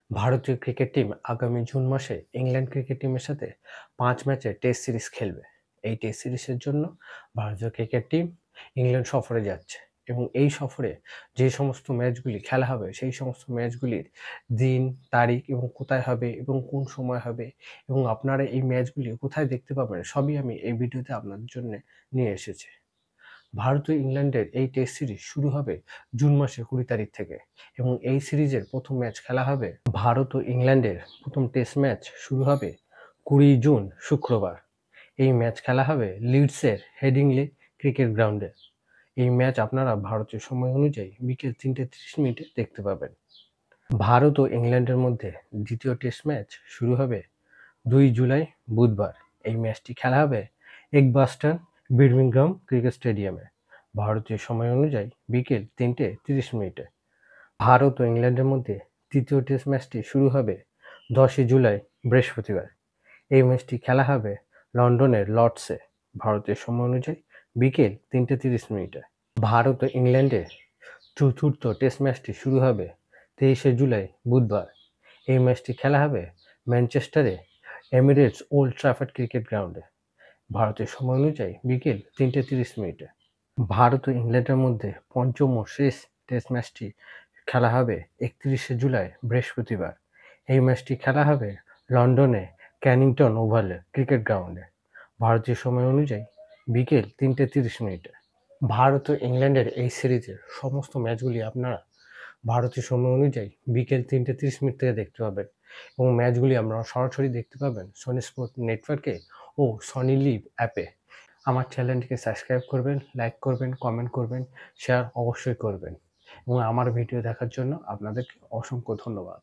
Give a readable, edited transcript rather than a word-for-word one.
ভারতীয় cricket team আগামী June মাসে ইংল্যান্ড ক্রিকেট টিমের সাথে ৫ ম্যাচের টেস্ট সিরিজ খেলবে। এই টেস্ট সিরিজের জন্য ভারতীয় ক্রিকেট টিম ইংল্যান্ড সফরে যাচ্ছে এবং এই সফরে যে সমস্ত ম্যাচগুলি খেলা হবে সেই সমস্ত ম্যাচগুলির দিন, তারিখ এবং কোথায় হবে এবং কোন সময় হবে এবং আপনারা এই ম্যাচগুলি কোথায় দেখতে পাবেন সবই আমি এই ভিডিওতে আপনাদের জন্য নিয়ে এসেছি। ভারত ও ইংল্যান্ডের এই টেস্ট সিরিজ শুরু হবে জুন মাসের ২০ তারিখ থেকে এবং এই সিরিজের প্রথম ম্যাচ খেলা হবে। ভারত ও ইংল্যান্ডের প্রথম টেস্ট ম্যাচ শুরু হবে ২০ জুন শুক্রবার। এই ম্যাচ খেলা হবে লিডসের হেডিংলি ক্রিকেট গ্রাউন্ডে। এই ম্যাচ আপনারা ভারতীয় সময় অনুযায়ী বিকেল ৩:৩০ দেখতে পাবেন। ভারত ও ইংল্যান্ডের মধ্যে দ্বিতীয় টেস্ট ম্যাচ শুরু হবে ২ জুলাই বুধবার। এই ম্যাচটি খেলা হবে এগবাস্টন বার্মিংহাম ক্রিকেট স্টেডিয়ামে ভারতীয় সময় অনুযায়ী বিকেল ৩:৩০। ভারত ও ইংল্যান্ডের মধ্যে তৃতীয় টেস্ট ম্যাচটি শুরু হবে ১০ জুলাই বৃহস্পতিবার। এই ম্যাচটি খেলা হবে লন্ডনের লর্ডসে ভারতীয় সময় অনুযায়ী বিকেল ৩:৩০। ভারত ও ইংল্যান্ডের চতুর্থ টেস্ট ম্যাচটি শুরু হবে ২৩ জুলাই বুধবার। এই ম্যাচটি খেলা হবে ম্যানচেস্টারে এমিরেটস ওল্ড ট্রাফোর্ড ক্রিকেট গ্রাউন্ডে ভারতীয় সময় অনুযায়ী বিকেল ৩:৩০। ভারত ও ইংল্যান্ডের মধ্যে পঞ্চম ও শেষ টেস্ট ম্যাচটি খেলা হবে ৩১ জুলাই বৃহস্পতিবার। এই ম্যাচটি খেলা হবে লন্ডনে ক্যানিংটন ওভাল ক্রিকেট গ্রাউন্ডে ভারতীয় সময় অনুযায়ী বিকেল ৩:৩০। ভারত ও ইংল্যান্ডের এই সিরিজের সমস্ত ম্যাচগুলি আপনারা ভারতীয় সময় অনুযায়ী বিকেল ৩:৩০ থেকে দেখতে পাবেন এবং ম্যাচগুলি আপনারা সরাসরি দেখতে পাবেন সনি স্পোর্ট নেটওয়ার্কে ও সনি লিভ অ্যাপে। আমার চ্যানেলটিকে সাবস্ক্রাইব করবেন, লাইক করবেন, কমেন্ট করবেন, শেয়ার অবশ্যই করবেন এবং আমার ভিডিও দেখার জন্য আপনাদেরকে অসংখ্য ধন্যবাদ।